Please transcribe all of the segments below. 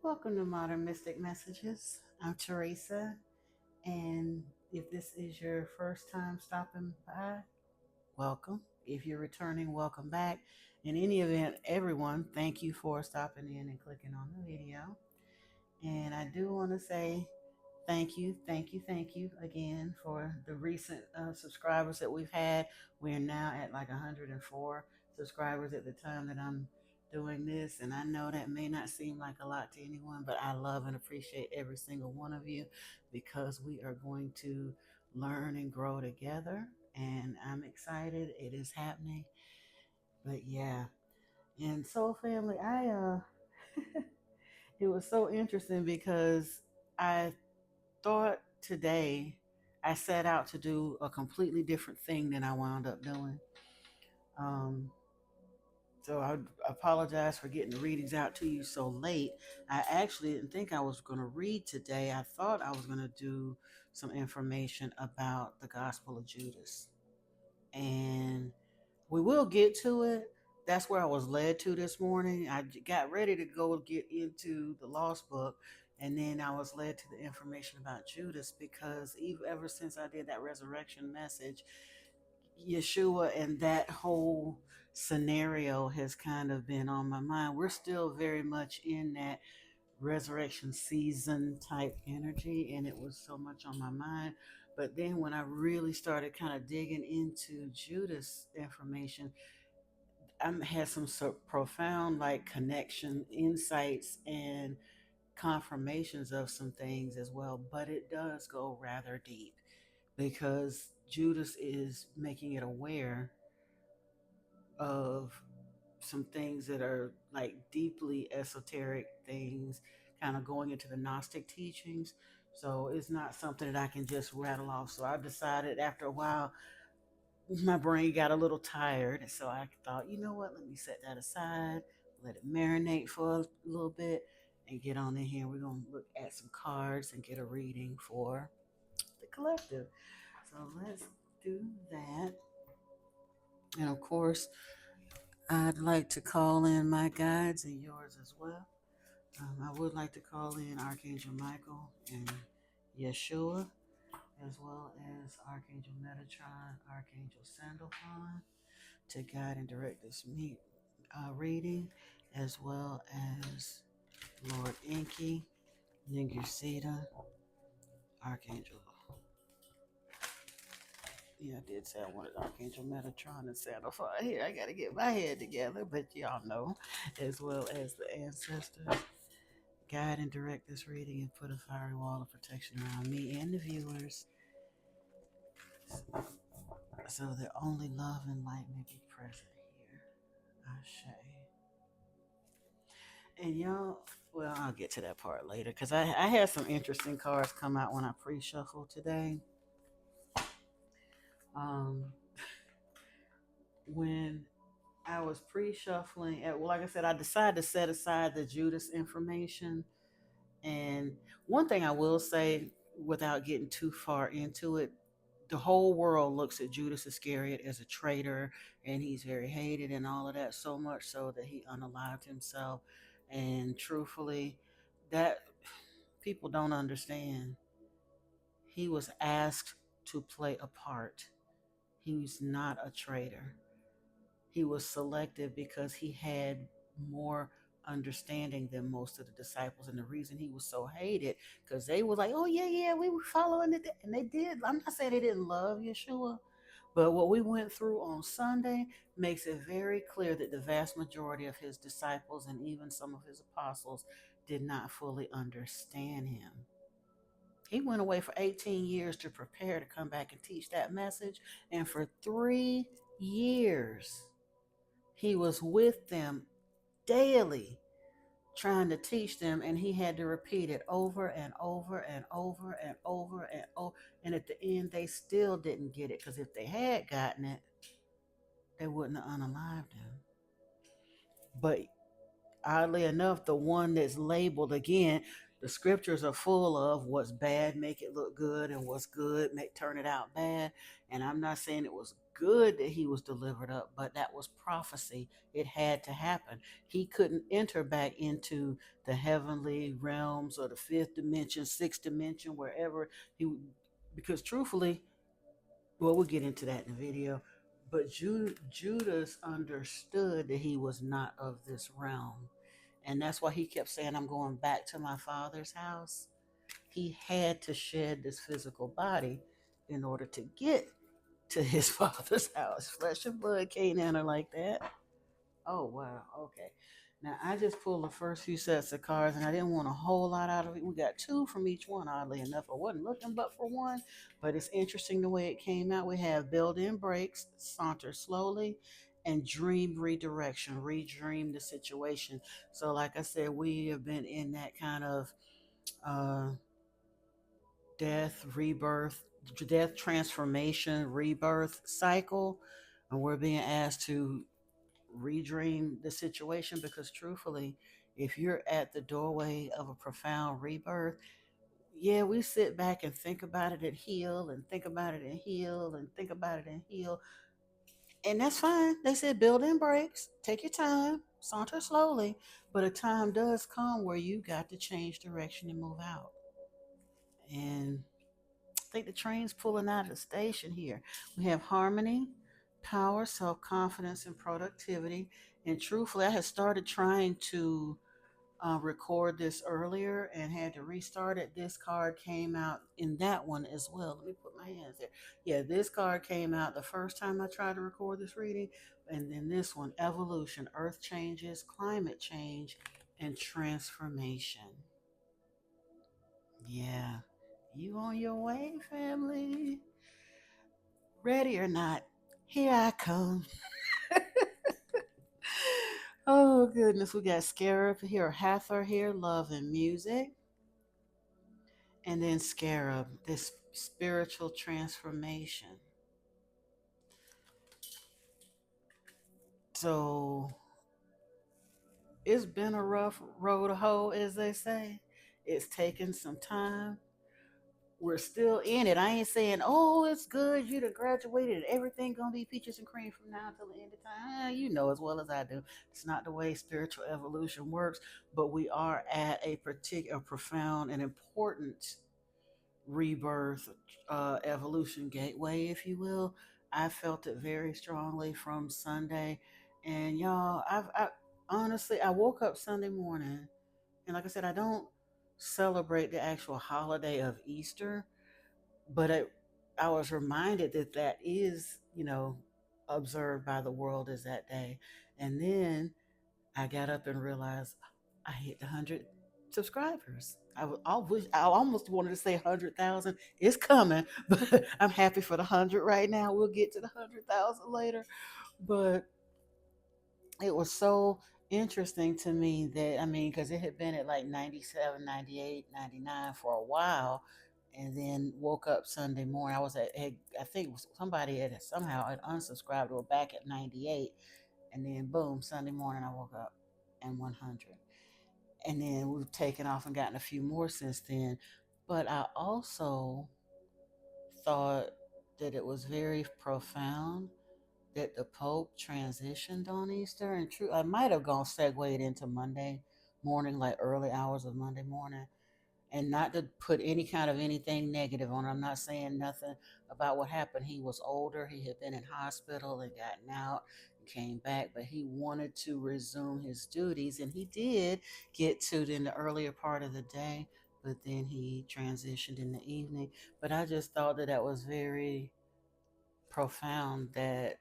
Welcome to Modern Mystic Messages. I'm Teresa, and if this is your first time stopping by, welcome. If you're returning, welcome back. In any event, everyone, thank you for stopping in and clicking on the video. And I do want to say thank you again for the recent subscribers that we've had. We're now at like 104 subscribers at the time that I'm doing this. And I know that may not seem like a lot to anyone, but I love and appreciate every single one of you because we are going to learn and grow together. And I'm excited. It is happening. But yeah. And so, family, it was so interesting because I thought today I set out to do a completely different thing than I wound up doing. Um, so I apologize for getting the readings out to you so late. I actually didn't think I was going to read today. I thought I was going to do some information about the Gospel of Judas. And we will get to it. That's where I was led to this morning. I got ready to go get into the Lost Book, and then I was led to the information about Judas because ever since I did that resurrection message, Yeshua and that whole scenario has kind of been on my mind. We're still very much in that resurrection season type energy, and it was so much on my mind. But then when I really started kind of digging into Judas information, I had some so profound like connection, insights, and confirmations of some things as well. But it does go rather deep because Judas is making it aware of some things that are like deeply esoteric things, kind of going into the Gnostic teachings. So it's not something that I can just rattle off. So I decided after a while, my brain got a little tired. So I thought, you know what, let me set that aside, let it marinate for a little bit, and get on in here. We're going to look at some cards and get a reading for the collective. So let's do that. And of course, I'd like to call in my guides and yours as well. I would like to call in Archangel Michael and Yeshua, as well as Archangel Metatron, Archangel Sandalphon, to guide and direct this reading, as well as Lord Inky, Ningusita, Archangel. Yeah, I did say I wanted Archangel Metatron and Sandalphon here. I got to get my head together, but y'all know, as well as the ancestors. Guide and direct this reading and put a fiery wall of protection around me and the viewers so that only love and light may be present here. Ashe. And y'all, well, I'll get to that part later because I had some interesting cards come out when I pre shuffled today. Um, when I was pre shuffling, well, like I said, I decided to set aside the Judas information. And one thing I will say, without getting too far into it, the whole world looks at Judas Iscariot as a traitor, and he's very hated and all of that, so much so that he unalived himself. And truthfully, that people don't understand. He was asked to play a part. He's not a traitor. He was selected because he had more understanding than most of the disciples. And the reason he was so hated, because they were like, oh, yeah, yeah, we were following it. And they did. I'm not saying they didn't love Yeshua, but what we went through on Sunday makes it very clear that the vast majority of his disciples and even some of his apostles did not fully understand him. He went away for 18 years to prepare to come back and teach that message. And for 3 years, he was with them daily trying to teach them, and he had to repeat it over and over and over and over and over. And at the end, they still didn't get it because if they had gotten it, they wouldn't have unalived him. But oddly enough, the one that's labeled again, the scriptures are full of what's bad, make it look good, and what's good, make turn it out bad. And I'm not saying it was good that he was delivered up, but that was prophecy. It had to happen. He couldn't enter back into the heavenly realms or the fifth dimension, sixth dimension, wherever he, because truthfully, well, we'll get into that in the video. But Judas understood that he was not of this realm. And that's why he kept saying, I'm going back to my father's house. He had to shed this physical body in order to get to his father's house. Flesh and blood can't enter like that. Oh, wow. Okay. Now, I just pulled the first few sets of cards, and I didn't want a whole lot out of it. We got two from each one, oddly enough. I wasn't looking but for one, but it's interesting the way it came out. We have build in breaks, saunter slowly, and dream redirection, redream the situation. So, like I said, we have been in that kind of uh, death, rebirth, death, transformation, rebirth cycle. And we're being asked to redream the situation because truthfully, if you're at the doorway of a profound rebirth, yeah, we sit back and think about it and heal and think about it and heal and think about it and heal. And that's fine. They said build in breaks, take your time, saunter slowly, but a time does come where you got to change direction and move out. And I think the train's pulling out of the station here. We have harmony, power, self confidence, and productivity. And truthfully, I had started trying to record this earlier and had to restart it. This card came out in that one as well. Let me put my hands there. Yeah, this card came out the first time I tried to record this reading. And then this one, evolution, earth changes, climate change, and transformation. Yeah. You on your way, family? Ready or not, here I come. Oh goodness, we got Scarab here, Hathor here, love and music, and then Scarab, this spiritual transformation. So it's been a rough road to hoe, as they say. It's taken some time. We're still in it. I ain't saying, oh, it's good, you done graduated and everything gonna be peaches and cream from now till the end of time. You know as well as I do. It's not the way spiritual evolution works, but we are at a particular profound and important rebirth, evolution gateway, if you will. I felt it very strongly from Sunday. And y'all, I honestly, I woke up Sunday morning, and like I said, I don't celebrate the actual holiday of Easter, but I was reminded that that is, observed by the world as that day. And then I got up and realized I hit the 100 subscribers. I almost wanted to say 100,000. It's coming, but I'm happy for the 100 right now. We'll get to the 100,000 later. But it was so interesting to me that, I mean, because it had been at like 97, 98, 99 for a while. And then woke up Sunday morning. I think it was somebody had somehow had unsubscribed or back at 98. And then boom, Sunday morning I woke up and 100. And then we've taken off and gotten a few more since then. But I also thought that it was very profound that the Pope transitioned on Easter. And true, I might have gone segued into Monday morning, like early hours of Monday morning. And not to put any kind of anything negative on. I'm not saying nothing about what happened. He was older. He had been in hospital and gotten out and came back, but he wanted to resume his duties, and he did get to it in the earlier part of the day. But then he transitioned in the evening. But I just thought that that was very profound that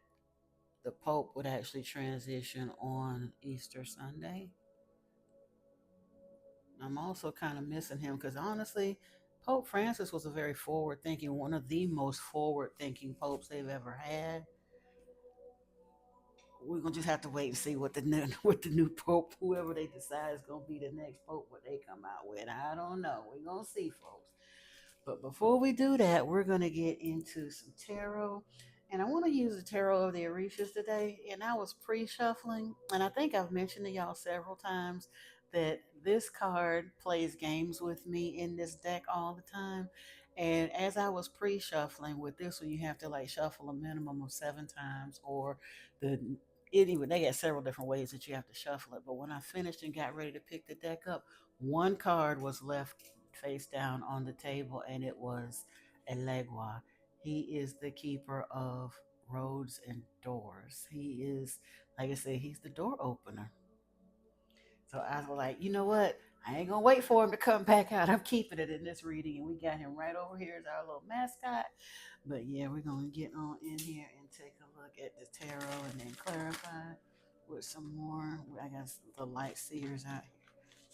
the Pope would actually transition on Easter Sunday. I'm also kind of missing him because honestly, Pope Francis was a very forward thinking, one of the most forward thinking popes they've ever had. We're gonna just have to wait and see what the new what the new pope, whoever they decide is gonna be the next pope, what they come out with. I don't know. We're gonna see, folks. But before we do that, we're going to get into some tarot. And I want to use the tarot of the Orishas today. And I was pre shuffling. And I think I've mentioned to y'all several times that this card plays games with me in this deck all the time. And as I was pre-shuffling with this one, you have to like shuffle a minimum of 7 times, or the anyway, they got several different ways that you have to shuffle it. But when I finished and got ready to pick the deck up, one card was left face down on the table, and it was Elegua. He is the keeper of roads and doors. He is, like I said, he's the door opener. So I was like, you know what? I ain't gonna wait for him to come back out. I'm keeping it in this reading, and we got him right over here as our little mascot. But yeah, we're gonna get on in here and take a look at the tarot and then clarify with some more. I guess the light seers out here.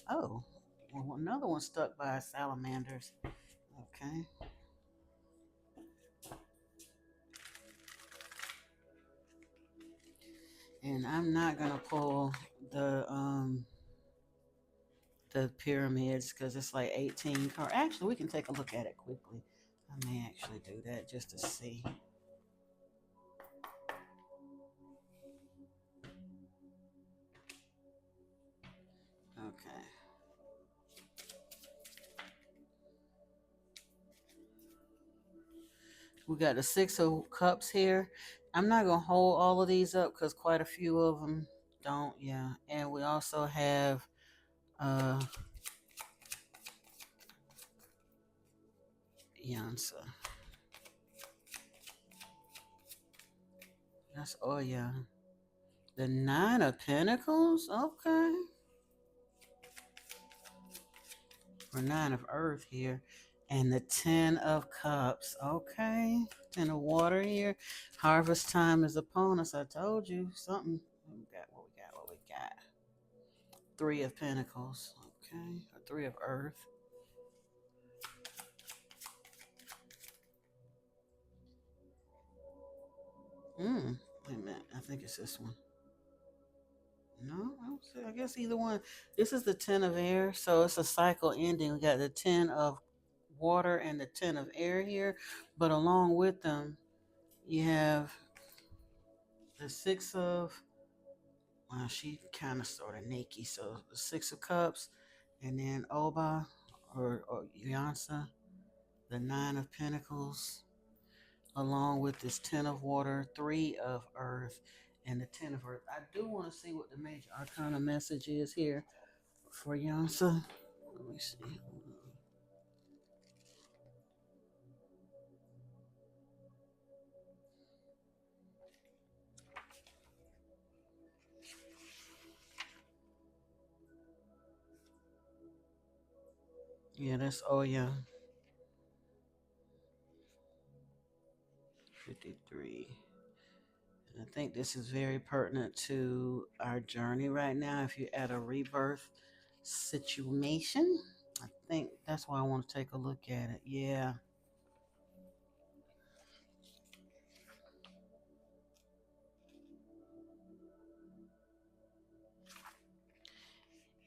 Oh, well, another one stuck by salamanders. Okay, and I'm not gonna pull the um the pyramids because it's like 18 cards. Actually, we can take a look at it quickly. I may actually do that just to see. Okay. We got the Six of Cups here. I'm not going to hold all of these up because quite a few of them don't. Yeah. And we also have uh Yansa. That's, oh, yeah. The Nine of Pentacles. Okay. Or Nine of Earth here. And the Ten of Cups. Okay. Ten of Water here. Harvest time is upon us. I told you something. What we got? What we got? What we got? Three of Pentacles. Okay. Or Three of Earth. Wait a minute. I think it's this one. No, I don't see. I guess either one. This is the Ten of Air. So it's a cycle ending. We got the Ten of Water and the Ten of Air here. But along with them, you have the Six of, well, she kind of sort of naked. So the Six of Cups, and then Oba or Yansa, the Nine of Pentacles, along with this Ten of Water, Three of Earth, and the Ten of Earth. I do want to see what the major arcana message is here for Yansa. Let me see. Yeah, that's, oh yeah, 53. And I think this is very pertinent to our journey right now. If you're at a rebirth situation, I think that's why I want to take a look at it. Yeah.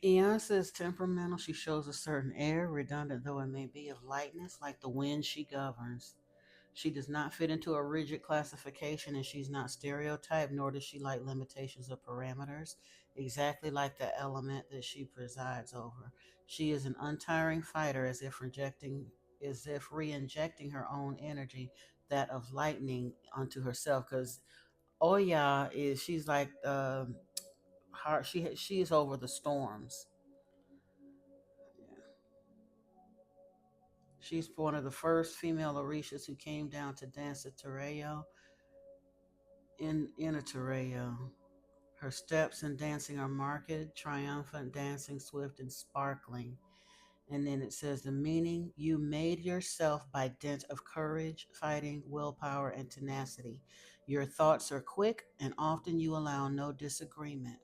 Eonsa is temperamental. She shows a certain air, redundant though it may be, of lightness, like the wind she governs. She does not fit into a rigid classification, and she's not stereotyped, nor does she like limitations or parameters, exactly like the element that she presides over. She is an untiring fighter, as if re-injecting her own energy, that of lightning, onto herself. Because Oya is, she's like heart. She is over the storms. Yeah. She's one of the first female Orishas who came down to dance at Terreo in a Terreo. Her steps in dancing are marked, triumphant, dancing, swift, and sparkling. And then it says the meaning: you made yourself by dint of courage, fighting, willpower, and tenacity. Your thoughts are quick, and often you allow no disagreement.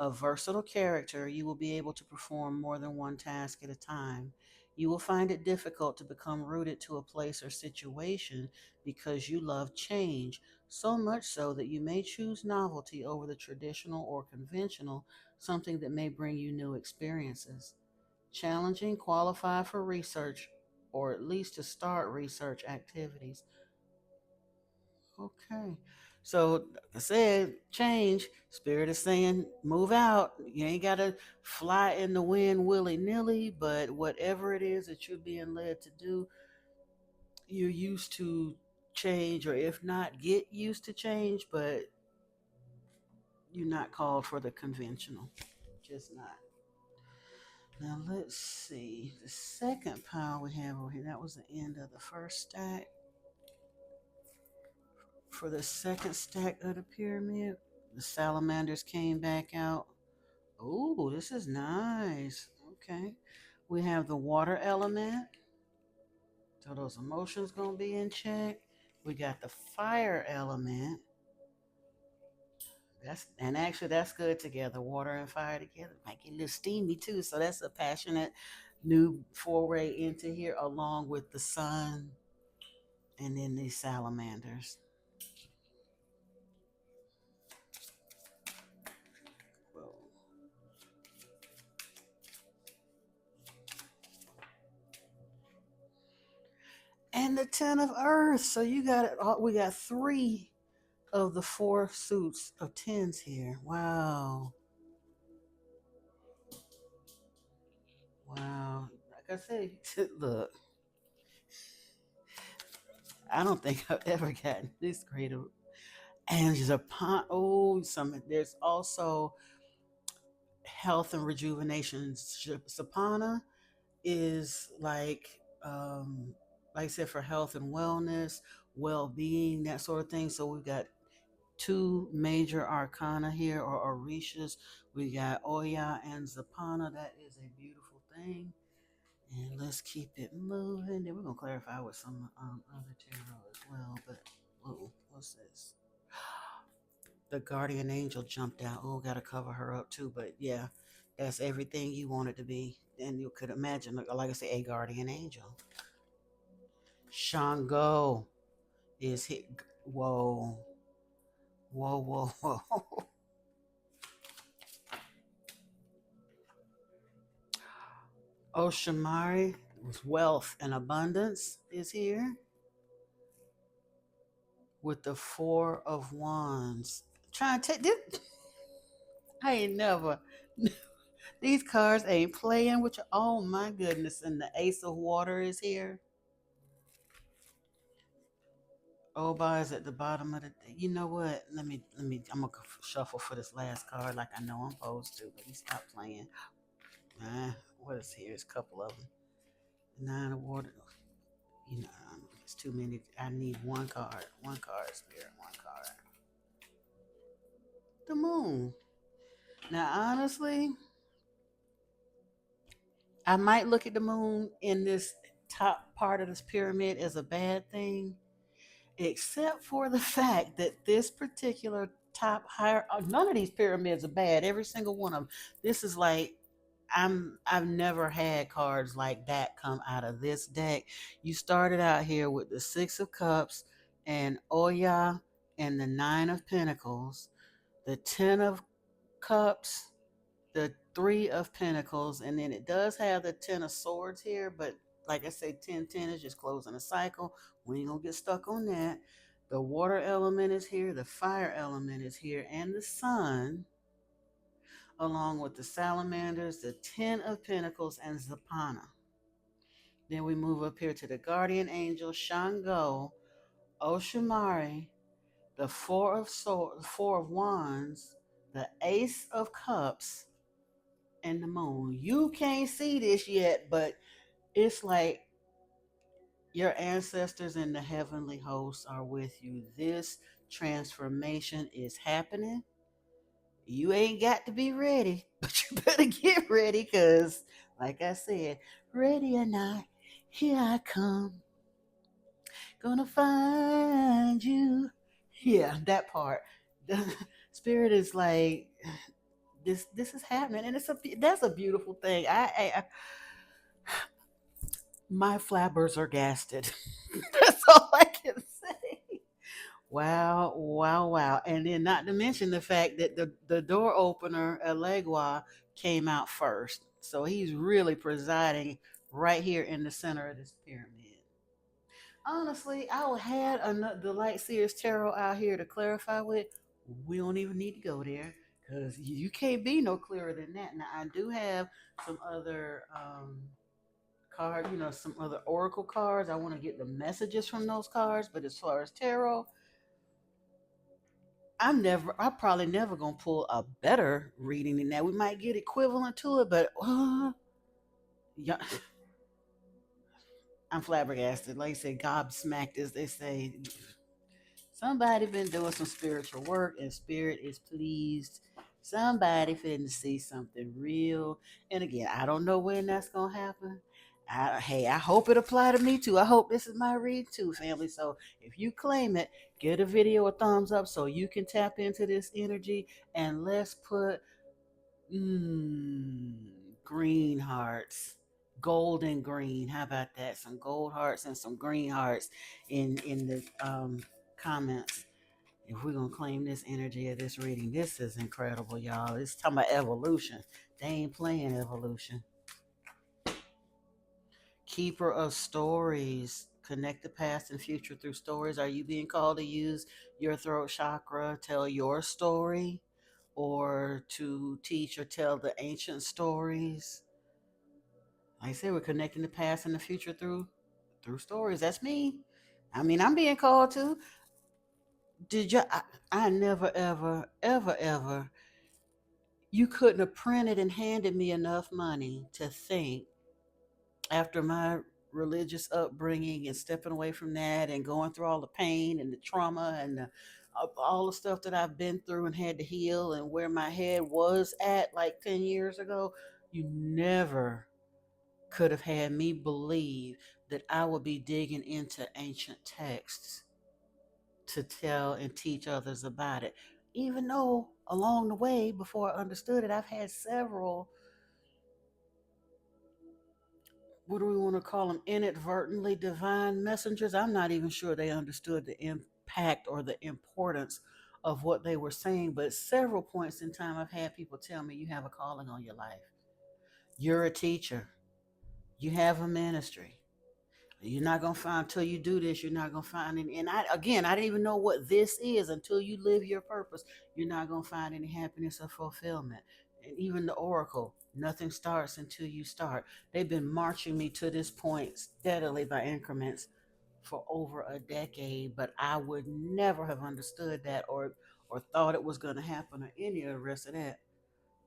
A versatile character, you will be able to perform more than one task at a time. You will find it difficult to become rooted to a place or situation because you love change, so much so that you may choose novelty over the traditional or conventional, something that may bring you new experiences. Challenging, qualify for research, or at least to start research activities. Okay. So like I said, change. Spirit is saying, move out. You ain't gotta fly in the wind willy nilly, but whatever it is that you're being led to do, you're used to change, or if not, get used to change, but you're not called for the conventional. Just not. Now let's see. The second pile we have over here, that was the end of the first stack. For the second stack of the pyramid, the salamanders came back out. Oh, this is nice. Okay. We have the water element. So those emotions gonna be in check. We got the fire element. That's good together. Water and fire together. Might get a little steamy too. So that's a passionate new foray into here, along with the sun and then these salamanders. Whoa. And the ten of earth. So you got it. We got three of the four suits of tens here. Wow. Wow. Like I said, look, I don't think I've ever gotten this great of. And there's a pond. Oh, some. There's also health and rejuvenation. Sapana is like I said, for health and wellness, well-being, that sort of thing. So we've got two major arcana here, or Orishas. We got Oya and Zapana. That is a beautiful thing. And let's keep it moving. Then we're gonna clarify with some other tarot as well. But whoa, what's this? The guardian angel jumped out. Oh, gotta cover her up too. But yeah, that's everything you want it to be. And you could imagine, like I say, a guardian angel. Shango is hit. Whoa, whoa, whoa, whoa. Oshamari, wealth and abundance, is here with the four of wands. Trying to take this. I ain't never. These cards ain't playing with you. Oh my goodness! And the ace of water is here. Oba is at the bottom of the. You know what? Let me. I'm gonna shuffle for this last card, like I know I'm supposed to. But he stopped playing. What is here? It's a couple of them. Nine of water. You know, it's too many. I need one card. One card, spirit. One card. The moon. Now, honestly, I might look at the moon in this top part of this pyramid as a bad thing, except for the fact that this particular top higher, none of these pyramids are bad. Every single one of them. This is like I've never had cards like that come out of this deck. You started out here with the Six of Cups and Oya and the Nine of Pentacles, the Ten of Cups, the Three of Pentacles, and then it does have the Ten of Swords here, but like I say, 10 10 is just closing a cycle. We ain't gonna get stuck on that. The water element is here, the fire element is here, and the sun, along with the salamanders, the Ten of Pentacles, and Zapana. Then we move up here to the guardian angel, Shango, Oshamari, the Four of Wands, the Ace of Cups, and the moon. You can't see this yet, but it's like your ancestors and the heavenly hosts are with you. This transformation is happening. You ain't got to be ready, but you better get ready because, like I said, ready or not, here I come. Gonna find you. Yeah, that part. The spirit is like this is happening, and that's a beautiful thing. My flabbers are gasted. That's all I can say. Wow, wow, wow. And then not to mention the fact that the door opener, Elegua, came out first. So he's really presiding right here in the center of this pyramid. Honestly, I had the Light Seers Tarot out here to clarify with. We don't even need to go there because you can't be no clearer than that. Now, I do have some other card, some other oracle cards. I want to get the messages from those cards. But as far as tarot, I'm probably never gonna pull a better reading than that. We might get equivalent to it, but yeah, I'm flabbergasted. Like I say, gobsmacked, as they say. Somebody been doing some spiritual work, and spirit is pleased. Somebody finna see something real. And again, I don't know when that's gonna happen. Hey, I hope it apply to me too. I hope this is my read too, family. So if you claim it, give the video a thumbs up so you can tap into this energy. And let's put mm, green hearts, gold and green. How about that? Some gold hearts and some green hearts in the comments. If we're gonna claim this energy of this reading, this is incredible, y'all. It's talking about evolution. They ain't playing evolution. Keeper of stories. Connect the past and future through stories. Are you being called to use your throat chakra, tell your story, or to teach or tell the ancient stories? Like I said, we're connecting the past and the future through stories. That's me. I mean, I'm being called to. Did you? I never, ever, ever, ever. You couldn't have printed and handed me enough money to think after my religious upbringing and stepping away from that and going through all the pain and the trauma and all the stuff that I've been through and had to heal and where my head was at like 10 years ago. You never could have had me believe that I would be digging into ancient texts to tell and teach others about it. Even though along the way, before I understood it, I've had several, what do we want to call them, inadvertently divine messengers. I'm not even sure they understood the impact or the importance of what they were saying, but several points in time, I've had people tell me, you have a calling on your life. You're a teacher. You have a ministry. You're not gonna find until you do this. You're not gonna find any. And I didn't even know what this is until you live your purpose. You're not gonna find any happiness or fulfillment. And even the oracle, nothing starts until you start. They've been marching me to this point steadily by increments for over a decade, but I would never have understood that or thought it was gonna happen or any of the rest of that.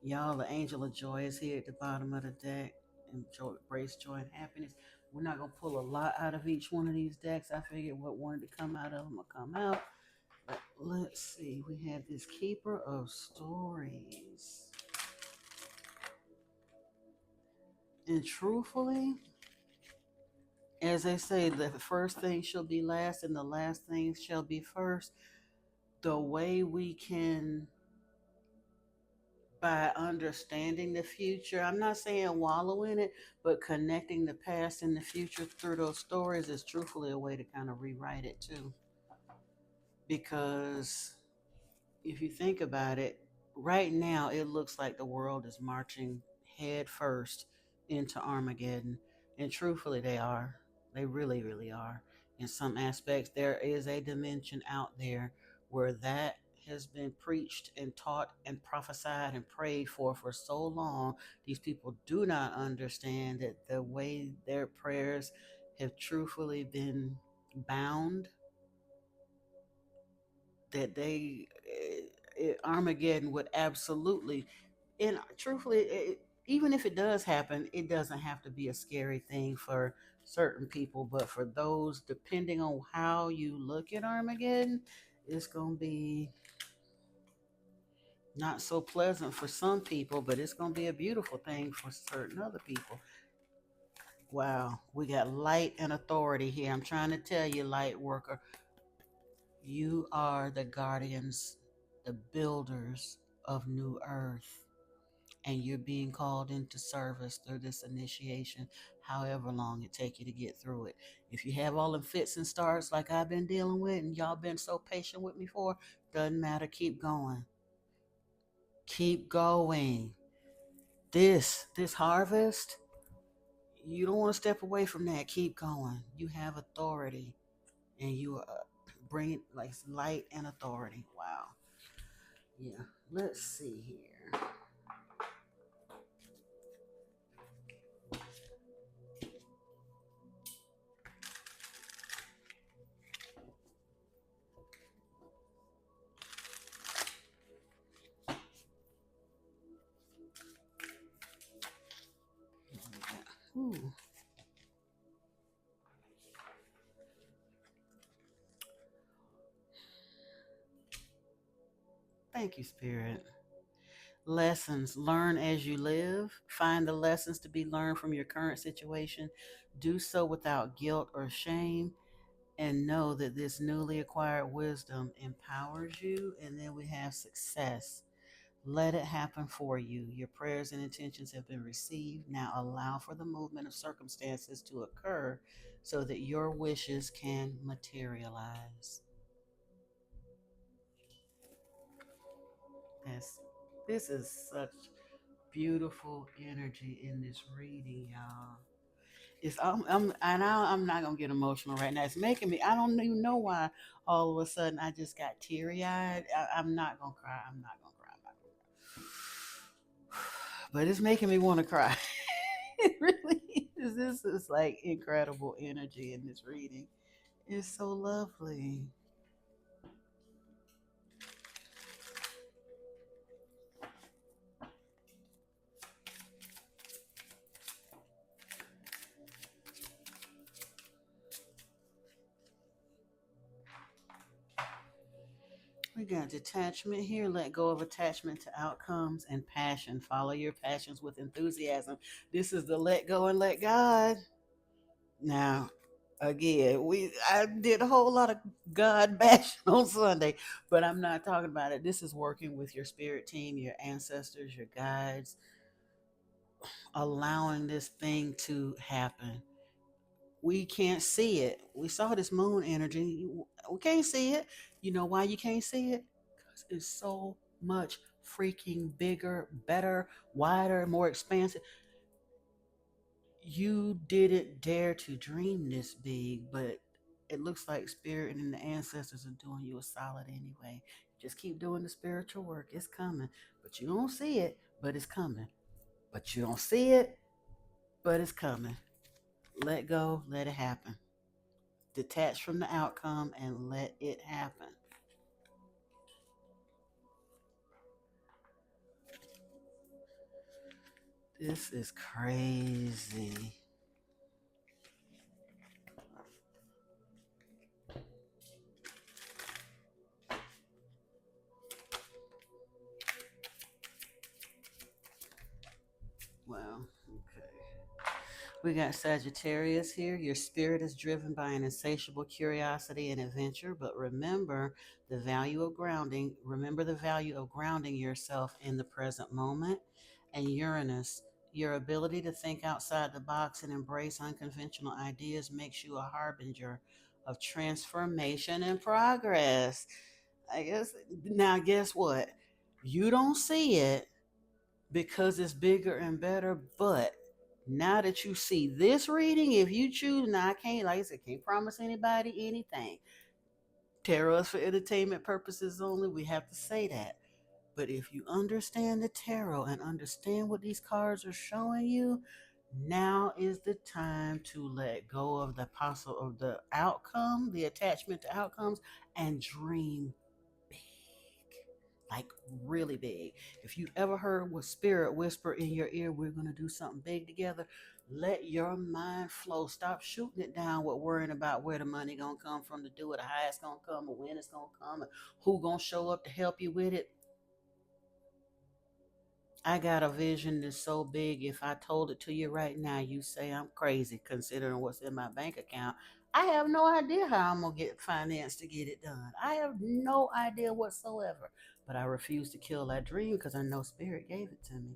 Y'all, the angel of joy is here at the bottom of the deck. And joy, grace, joy, and happiness. We're not going to pull a lot out of each one of these decks. I figured what wanted to come out of them will come out. But let's see. We have this Keeper of Stories. And truthfully, as they say, the first thing shall be last and the last thing shall be first. The way we can, by understanding the future. I'm not saying wallow in it, but connecting the past and the future through those stories is truthfully a way to kind of rewrite it too. Because if you think about it, right now it looks like the world is marching head first into Armageddon. And truthfully, they are. They really, really are. In some aspects, there is a dimension out there where that has been preached and taught and prophesied and prayed for so long. These people do not understand that the way their prayers have truthfully been bound, that Armageddon would absolutely, and truthfully, even if it does happen, it doesn't have to be a scary thing for certain people, but for those, depending on how you look at Armageddon, it's going to be not so pleasant for some people, but it's going to be a beautiful thing for certain other people. Wow, we got light and authority here. I'm trying to tell you, light worker, you are the guardians, the builders of New Earth, and you're being called into service through this initiation, however long it take you to get through it. If you have all them fits and starts like I've been dealing with, and y'all been so patient with me for, doesn't matter. Keep going. Keep going. This harvest, you don't want to step away from that. Keep going. You have authority, and you bring like light and authority. Wow. Yeah. Let's see here. Ooh, thank you, Spirit. Lessons. Learn as you live. Find the lessons to be learned from your current situation. Do so without guilt or shame. And know that this newly acquired wisdom empowers you. And then we have success. Let it happen for you. Your prayers and intentions have been received. Now allow for the movement of circumstances to occur so that your wishes can materialize. Yes, this is such beautiful energy in this reading, y'all. I'm not gonna get emotional right now. It's making me. I don't even know why. All of a sudden, I just got teary eyed. I'm not gonna cry. I'm not gonna cry. I'm not gonna cry. But it's making me want to cry. It really is. This is like incredible energy in this reading. It's so lovely. We got detachment here. Let go of attachment to outcomes and passion. Follow your passions with enthusiasm. This is the let go and let God. Now, again, I did a whole lot of God bashing on Sunday, but I'm not talking about it. This is working with your spirit team, your ancestors, your guides, allowing this thing to happen. We can't see it. We saw this moon energy. We can't see it. You know why you can't see it? Because it's so much freaking bigger, better, wider, more expansive. You didn't dare to dream this big, but it looks like spirit and the ancestors are doing you a solid anyway. Just keep doing the spiritual work. It's coming, but you don't see it, but it's coming. But you don't see it, but it's coming. Let go, let it happen. Detach from the outcome and let it happen. This is crazy. Wow. Okay. We got Sagittarius here. Your spirit is driven by an insatiable curiosity and adventure, but remember the value of grounding yourself in the present moment. And Uranus, your ability to think outside the box and embrace unconventional ideas makes you a harbinger of transformation and progress. I guess now guess what? You don't see it because it's bigger and better. But now that you see this reading, if you choose, now I can't, like I said, can't promise anybody anything. Tarot is for entertainment purposes only. We have to say that. But if you understand the tarot and understand what these cards are showing you, now is the time to let go of the possible of the outcome, the attachment to outcomes, and dream big, like really big. If you ever heard what spirit whisper in your ear, we're going to do something big together, let your mind flow. Stop shooting it down with worrying about where the money going to come from to do it, how it's going to come, or when it's going to come, and who going to show up to help you with it. I got a vision that's so big. If I told it to you right now, you say I'm crazy considering what's in my bank account. I have no idea how I'm gonna get financed to get it done. I have no idea whatsoever. But I refuse to kill that dream because I know spirit gave it to me.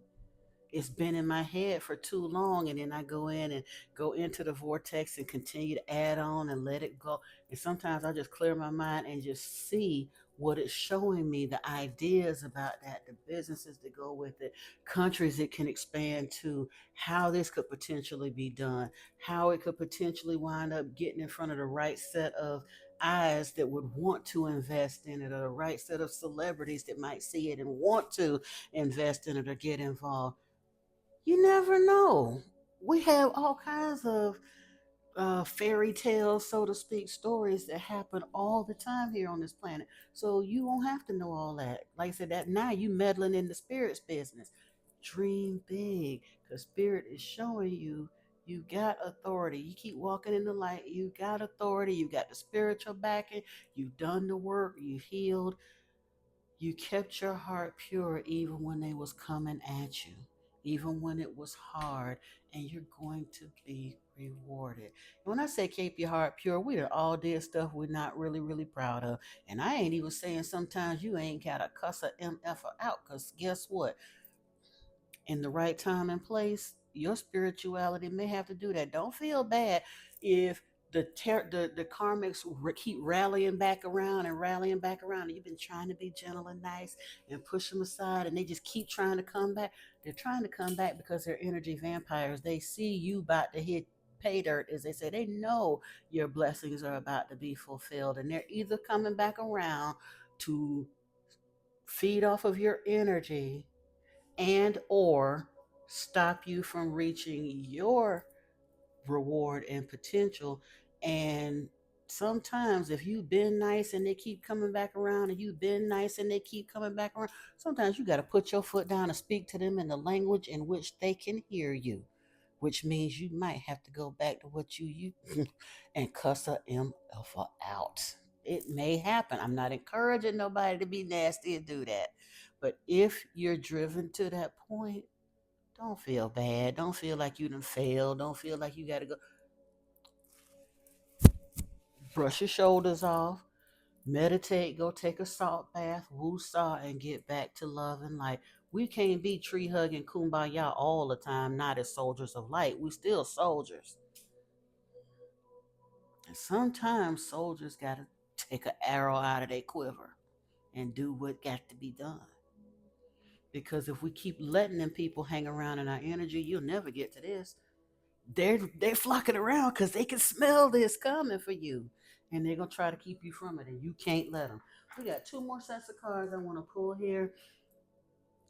It's been in my head for too long, and then I go in and go into the vortex and continue to add on and let it go. And sometimes I just clear my mind and just see what it's showing me, the ideas about that, the businesses that go with it, countries it can expand to, how this could potentially be done, how it could potentially wind up getting in front of the right set of eyes that would want to invest in it, or the right set of celebrities that might see it and want to invest in it or get involved. You never know. We have all kinds of fairy tales, so to speak, stories that happen all the time here on this planet. So you won't have to know all that. Like I said, that now you meddling in the spirits business. Dream big, because spirit is showing you You got authority. You keep walking in the light. You got authority. You got the spiritual backing. You've done the work. You healed. You kept your heart pure even when they was coming at you, even when it was hard, and you're going to be rewarded. When I say keep your heart pure, we done all did stuff we're not really proud of. And I ain't even saying sometimes you ain't gotta cuss a MF out, because guess what? In the right time and place, your spirituality may have to do that. Don't feel bad if the karmics keep rallying back around and rallying back around, and you've been trying to be gentle and nice and push them aside, and they just keep trying to come back. They're trying to come back because they're energy vampires. They see you about to hit pay dirt, as they say. They know your blessings are about to be fulfilled, and they're either coming back around to feed off of your energy and or stop you from reaching your reward and potential. And sometimes if you've been nice and they keep coming back around, and you've been nice and they keep coming back around, sometimes you got to put your foot down and speak to them in the language in which they can hear you, which means you might have to go back to what you use and cuss a MF out. It may happen. I'm not encouraging nobody to be nasty and do that. But if you're driven to that point, don't feel bad. Don't feel like you done failed. Don't feel like you got to go brush your shoulders off, meditate, go take a salt bath, woo-saw, and get back to love and light. We can't be tree hugging kumbaya all the time, not as soldiers of light. We still soldiers. And sometimes soldiers got to take an arrow out of their quiver and do what got to be done. Because if we keep letting them people hang around in our energy, you'll never get to this. They're flocking around because they can smell this coming for you, and they're gonna try to keep you from it, and you can't let them. We got two more sets of cards I want to pull here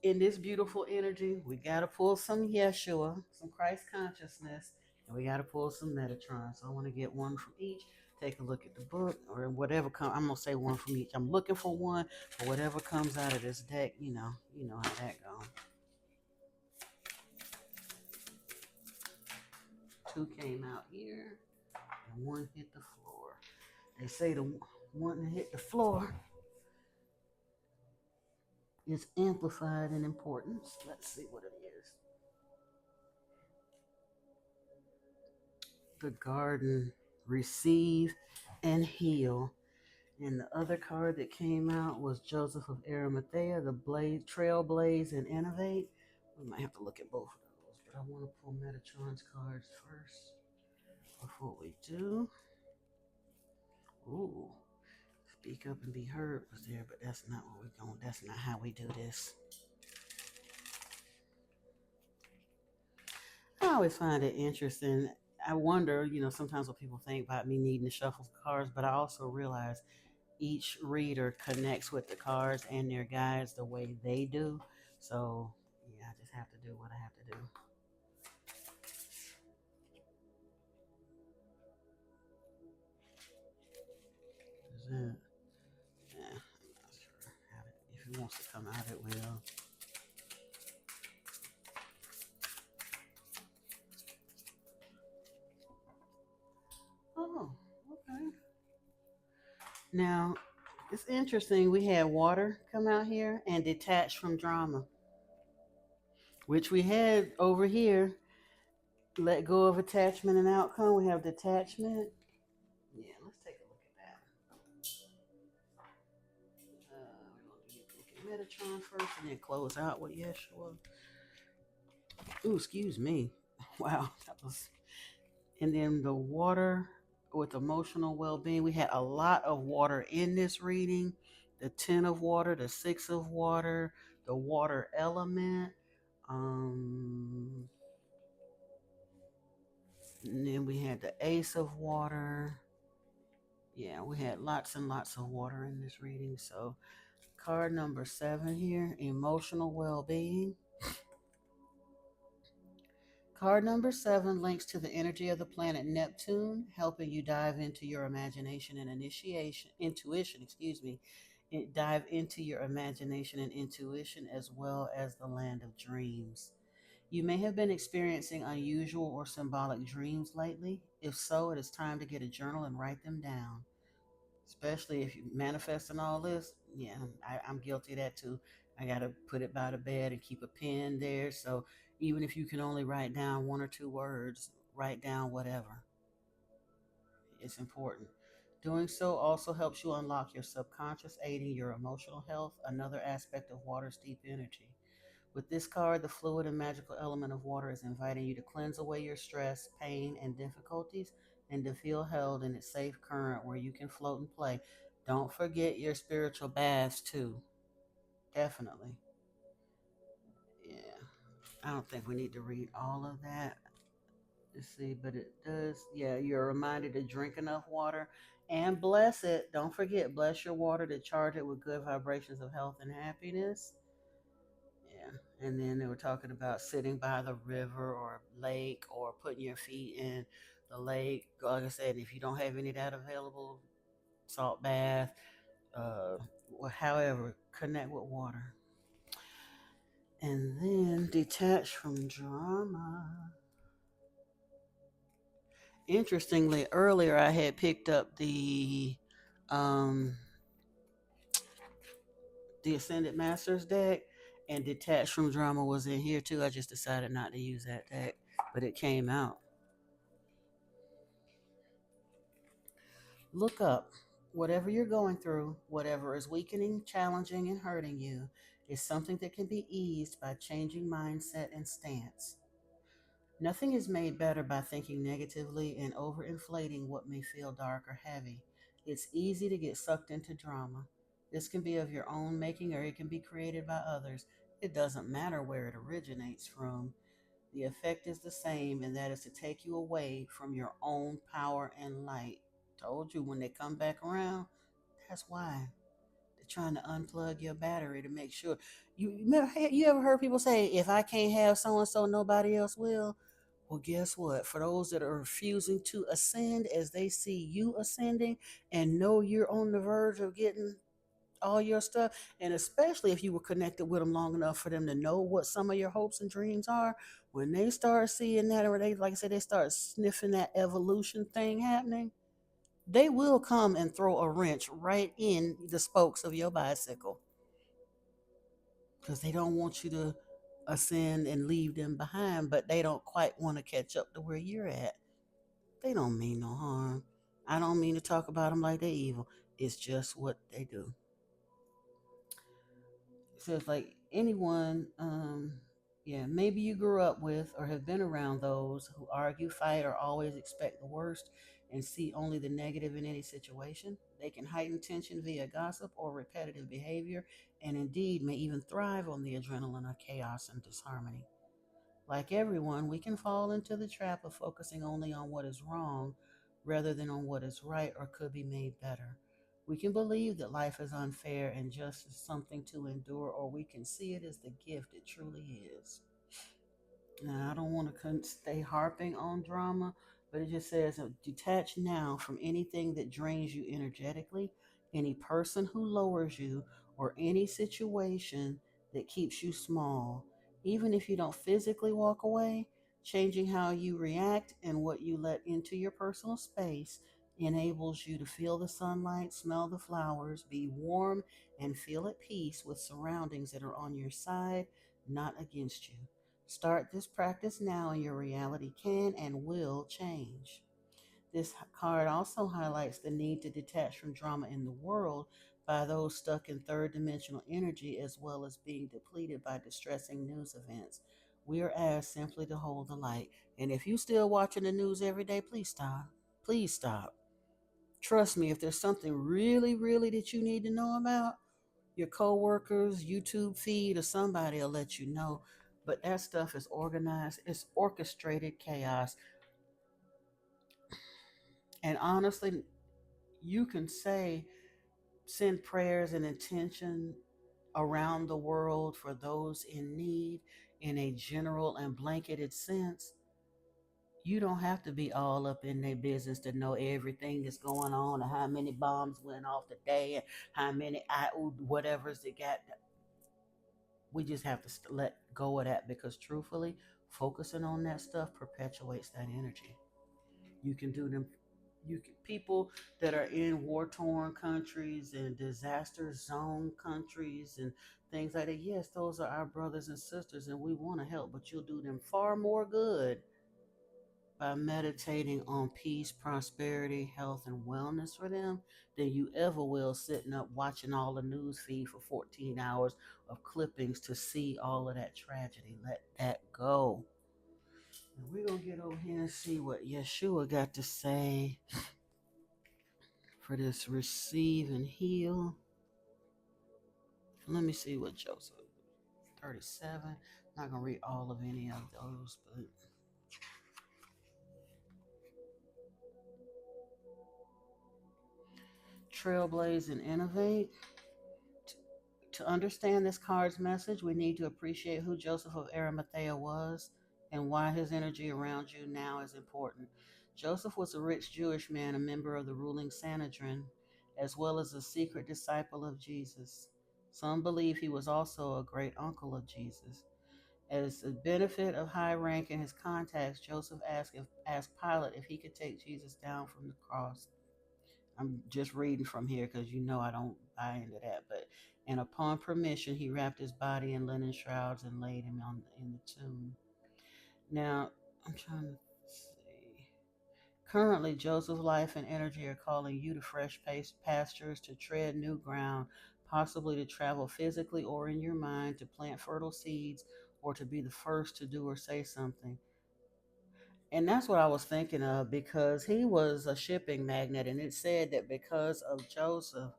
in this beautiful energy. We got to pull some Yeshua, some Christ consciousness, and we got to pull some Metatron. So I want to get one from each. Take a look at the book or whatever comes. I'm gonna say one from each. I'm looking for one, but whatever comes out of this deck, you know how that goes. Two came out here, and one hit the floor. They say the one that hit the floor is amplified in importance. Let's see what it is. The garden, receive and heal. And the other card that came out was Joseph of Arimathea, the blaze, trailblaze and innovate. We might have to look at both of those, but I want to pull Metatron's cards first before we do. Ooh, speak up and be heard was there, but that's not what we're going. That's not how we do this. I always find it interesting. I wonder, sometimes what people think about me needing to shuffle cards, but I also realize each reader connects with the cards and their guides the way they do. So, yeah, I just have to do what I have to do. Is it? Yeah, I'm not sure. If it wants to come out, it will. Oh, okay. Now, it's interesting. We had water come out here and detach from drama, which we had over here. Let go of attachment and outcome. We have detachment. Yeah, let's take a look at that. We're going to look at Metatron first and then close out with Yeshua. Ooh, excuse me. Wow, that was. And then the water with emotional well being. We had a lot of water in this reading. The 10 of water, the 6 of water, the water element. Um, and then we had the ace of water. Yeah, we had lots and lots of water in this reading. So, card number 7 here, emotional well being. Card number 7 links to the energy of the planet Neptune, helping you dive into your imagination and intuition, dive into your imagination and intuition, as well as the land of dreams. You may have been experiencing unusual or symbolic dreams lately. If so, it is time to get a journal and write them down. Especially if you manifesting all this. Yeah, I'm guilty of that too. I got to put it by the bed and keep a pen there. So even if you can only write down one or two words, write down whatever. It's important. Doing so also helps you unlock your subconscious, aiding your emotional health, another aspect of water's deep energy. With this card, the fluid and magical element of water is inviting you to cleanse away your stress, pain, and difficulties and to feel held in its safe current where you can float and play. Don't forget your spiritual baths, too. Definitely. Yeah. I don't think we need to read all of that. Let's see, but it does. Yeah, you're reminded to drink enough water and bless it. Don't forget, bless your water to charge it with good vibrations of health and happiness. Yeah. And then they were talking about sitting by the river or lake or putting your feet in the lake. Like I said, if you don't have any of that available, salt bath, uh, however, connect with water. And then detach from drama. Interestingly, earlier I had picked up um, the Ascended Masters deck, and detached from drama was in here too. I just decided not to use that deck, but it came out. Look up. Whatever you're going through, whatever is weakening, challenging, and hurting you, is something that can be eased by changing mindset and stance. Nothing is made better by thinking negatively and overinflating what may feel dark or heavy. It's easy to get sucked into drama. This can be of your own making or it can be created by others. It doesn't matter where it originates from. The effect is the same, and that is to take you away from your own power and light. Told you when they come back around, that's why. They're trying to unplug your battery to make sure. You ever heard people say, if I can't have so and so, nobody else will? Well, guess what? For those that are refusing to ascend as they see you ascending and know you're on the verge of getting all your stuff, and especially if you were connected with them long enough for them to know what some of your hopes and dreams are, when they start seeing that, or they, like I said, they start sniffing that evolution thing happening, they will come and throw a wrench right in the spokes of your bicycle because they don't want you to ascend and leave them behind, but they don't quite want to catch up to where you're at. They don't mean no harm. I don't mean to talk about them like they're evil. It's just what they do. So it's like anyone, yeah, maybe you grew up with or have been around those who argue, fight, or always expect the worst and see only the negative in any situation. They can heighten tension via gossip or repetitive behavior, and indeed may even thrive on the adrenaline of chaos and disharmony. Like everyone, we can fall into the trap of focusing only on what is wrong rather than on what is right or could be made better. We can believe that life is unfair and just is something to endure, or we can see it as the gift it truly is. Now, I don't want to stay harping on drama, but it just says detach now from anything that drains you energetically, any person who lowers you, or any situation that keeps you small. Even if you don't physically walk away, changing how you react and what you let into your personal space enables you to feel the sunlight, smell the flowers, be warm, and feel at peace with surroundings that are on your side, not against you. Start this practice now, and your reality can and will change. This card also highlights the need to detach from drama in the world by those stuck in third dimensional energy, as well as being depleted by distressing news events. We are asked simply to hold the light. And if you're still watching the news every day, please stop. Please stop. Trust me, if there's something really, really that you need to know about, your coworkers, YouTube feed, or somebody will let you know. But that stuff is organized, it's orchestrated chaos. And honestly, you can say, send prayers and intention around the world for those in need in a general and blanketed sense. You don't have to be all up in their business to know everything that's going on and how many bombs went off today and how many whatever's they got. We just have to let go of that because truthfully, Focusing on that stuff perpetuates that energy. You can do them. People that are in war torn countries and disaster zone countries and things like that. Yes, those are our brothers and sisters, and we want to help, but you'll do them far more good by meditating on peace, prosperity, health, and wellness for them than you ever will sitting up watching all the news feed for 14 hours of clippings to see all of that tragedy. Let that go. And we're going to get over here and see what Yeshua got to say for this receive and heal. Let me see what Joseph 37. Not going to read all of any of those, but trailblaze and innovate. To understand this card's message, we need to appreciate who Joseph of Arimathea was and why his energy around you now is important. Joseph was a rich Jewish man, a member of the ruling Sanhedrin, as well as a secret disciple of Jesus. Some believe he was also a great uncle of Jesus. As a benefit of high rank and his contacts, Joseph asked Pilate if he could take Jesus down from the cross. I'm just reading from here because I don't buy into that. But and upon permission, he wrapped his body in linen shrouds and laid him in the tomb. Now I'm trying to see. Currently, Joseph's life and energy are calling you to fresh pastures, to tread new ground, possibly to travel physically or in your mind, to plant fertile seeds, or to be the first to do or say something. And that's what I was thinking of because he was a shipping magnate, and it said that because of Joseph,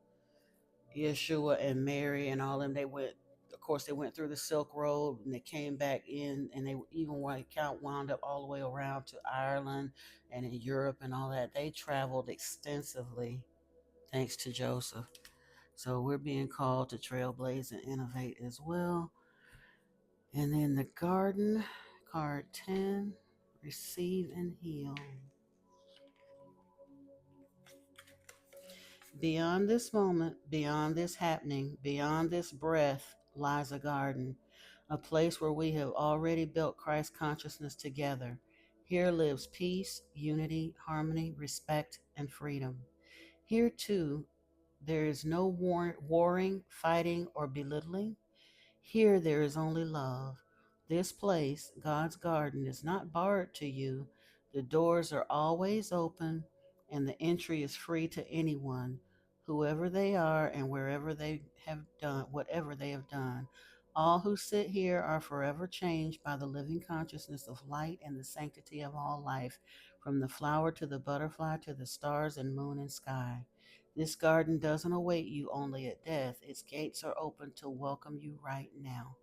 Yeshua and Mary and all them, they went. Of course, they went through the Silk Road and they came back in, and they even wound up all the way around to Ireland and in Europe and all that. They traveled extensively thanks to Joseph. So we're being called to trailblaze and innovate as well. And then the garden, card 10, receive and heal. Beyond this moment, beyond this happening, beyond this breath lies a garden, a place where we have already built Christ consciousness together. Here lives peace, unity, harmony, respect, and freedom. Here, too, there is no warring, fighting, or belittling. Here there is only love. This place, God's garden, is not barred to you. The doors are always open, and the entry is free to anyone, whoever they are and wherever they have done, whatever they have done. All who sit here are forever changed by the living consciousness of light and the sanctity of all life, from the flower to the butterfly to the stars and moon and sky. This garden doesn't await you only at death. Its gates are open to welcome you right now.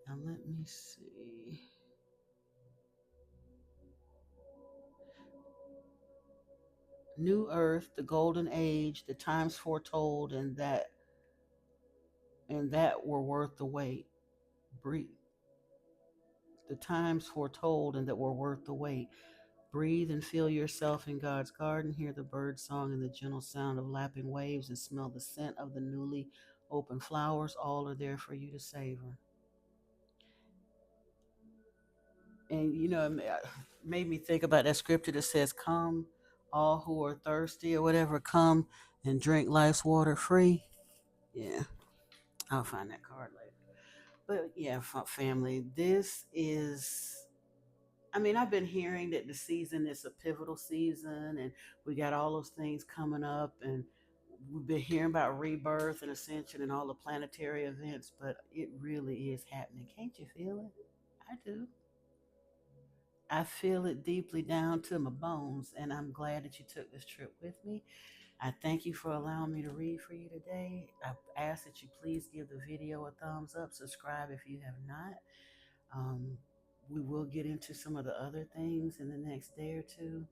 Now let me see. New earth, the golden age, the times foretold, and that were worth the wait. Breathe. The times foretold and that were worth the wait. Breathe and feel yourself in God's garden. Hear the bird song and the gentle sound of lapping waves, and smell the scent of the newly opened flowers. All are there for you to savor. And it made me think about that scripture that says, "Come, all who are thirsty or whatever, come and drink life's water free." Yeah, I'll find that card later. But yeah, family, this is. I mean, I've been hearing that the season is a pivotal season, and we got all those things coming up, and we've been hearing about rebirth and ascension and all the planetary events, but it really is happening. Can't you feel it? I do. I feel it deeply down to my bones, and I'm glad that you took this trip with me. I thank you for allowing me to read for you today. I ask that you please give the video a thumbs up, subscribe if you have not. Um, we will get into some of the other things in the next day or two.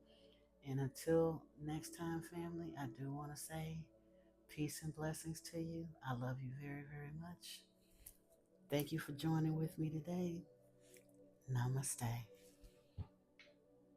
And until next time, family, I do want to say peace and blessings to you. I love you very, very much. Thank you for joining with me today. Namaste.